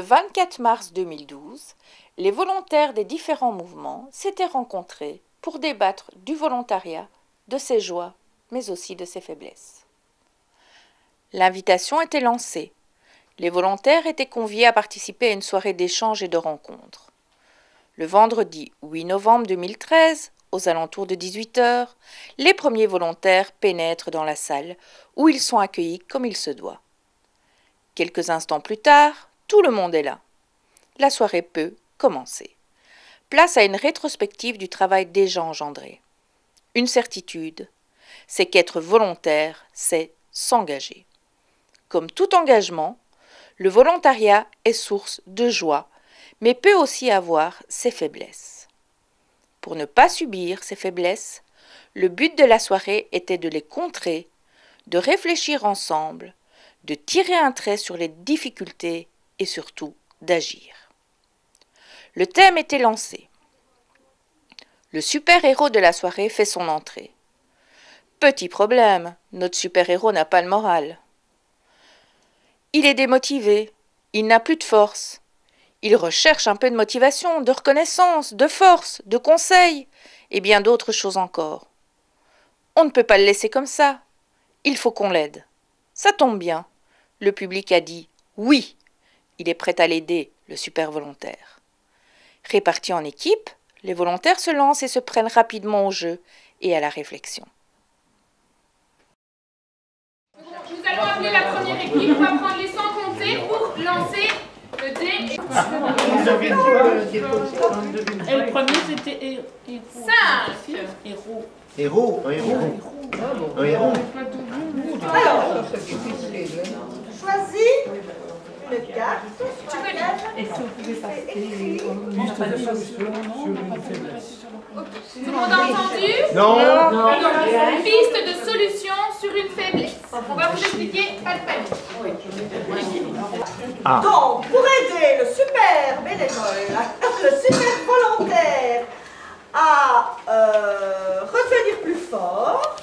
Le 24 mars 2012, les volontaires des différents mouvements s'étaient rencontrés pour débattre du volontariat, de ses joies, mais aussi de ses faiblesses. L'invitation était lancée. Les volontaires étaient conviés à participer à une soirée d'échange et de rencontres. Le vendredi 8 novembre 2013, aux alentours de 18 h, les premiers volontaires pénètrent dans la salle où ils sont accueillis comme il se doit. Quelques instants plus tard, tout le monde est là. La soirée peut commencer. Place à une rétrospective du travail déjà engendré. Une certitude, c'est qu'être volontaire, c'est s'engager. Comme tout engagement, le volontariat est source de joie, mais peut aussi avoir ses faiblesses. Pour ne pas subir ces faiblesses, le but de la soirée était de les contrer, de réfléchir ensemble, de tirer un trait sur les difficultés et surtout d'agir. Le thème était lancé. Le super-héros de la soirée fait son entrée. Petit problème, notre super-héros n'a pas le moral. Il est démotivé, il n'a plus de force. Il recherche un peu de motivation, de reconnaissance, de force, de conseils et bien d'autres choses encore. On ne peut pas le laisser comme ça. Il faut qu'on l'aide. Ça tombe bien. Le public a dit oui. Il est prêt à l'aider, le super volontaire. Répartis en équipes, les volontaires se lancent et se prennent rapidement au jeu et à la réflexion. Nous allons appeler la première équipe. On va prendre les 100 comptés pour lancer le dé. Et le premier c'était 5. Héros. Alors, choisis une carte. Tu peux lire. Et si on pouvait passer Tout le monde a entendu? Non. Piste de solution sur une faiblesse. On va vous expliquer, pas de panique. Donc, pour aider le super bénévole, le super volontaire à revenir plus fort,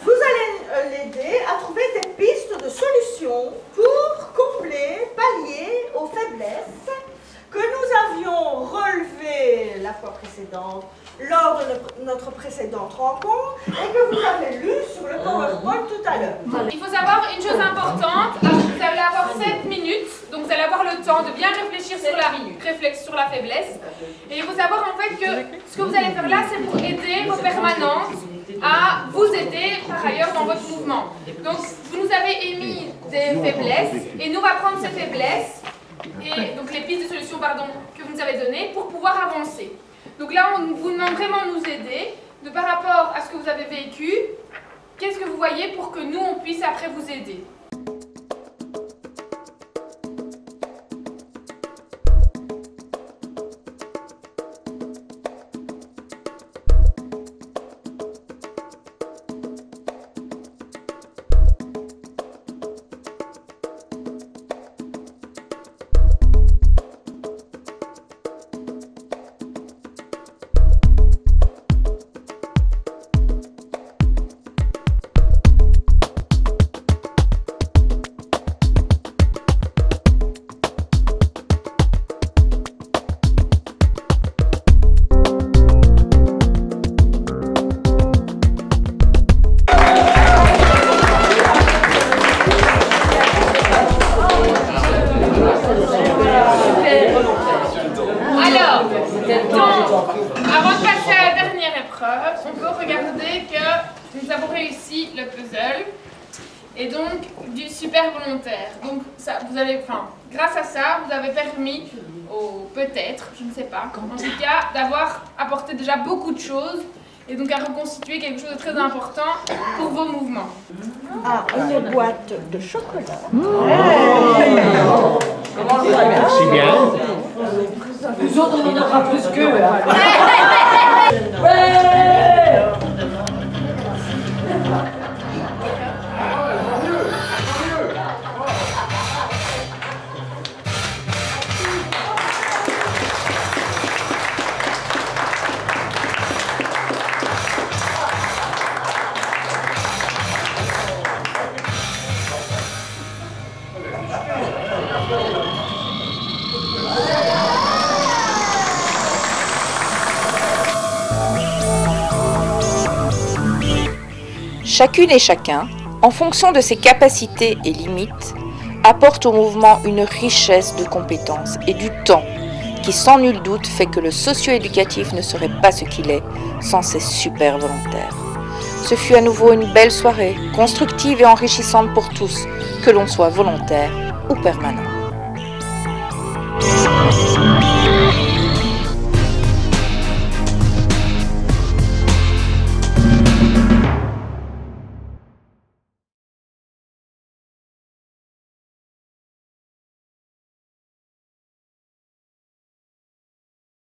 vous allez l'aider à trouver des pistes de solutions pour combler, pallier aux faiblesses que nous avions relevées la fois précédente lors de notre précédente rencontre et que vous avez lu sur le PowerPoint tout à l'heure. Il faut savoir une chose importante, vous allez avoir 7 minutes, donc vous allez avoir le temps de bien réfléchir sur la faiblesse. Et il faut savoir en fait que ce que vous allez faire là, c'est pour aider vos permanentes à vous aider par ailleurs dans votre mouvement. Donc vous nous avez émis des faiblesses et nous on va prendre ces faiblesses et donc les pistes de solution que vous nous avez données pour pouvoir avancer. Donc là on vous demande vraiment de nous aider de par rapport à ce que vous avez vécu, qu'est-ce que vous voyez pour que nous on puisse après vous aider. Nous avons réussi le puzzle et donc du super volontaire. Donc ça, grâce à ça, vous avez permis, peut-être, je ne sais pas, en tout cas, d'avoir apporté déjà beaucoup de choses et donc à reconstituer quelque chose de très important pour vos mouvements. Ah, une boîte de chocolat. Merci bien. Les autres, on en aura plus qu'eux. Chacune et chacun, en fonction de ses capacités et limites, apporte au mouvement une richesse de compétences et du temps qui sans nul doute fait que le socio-éducatif ne serait pas ce qu'il est sans ses super volontaires. Ce fut à nouveau une belle soirée, constructive et enrichissante pour tous, que l'on soit volontaire ou permanent.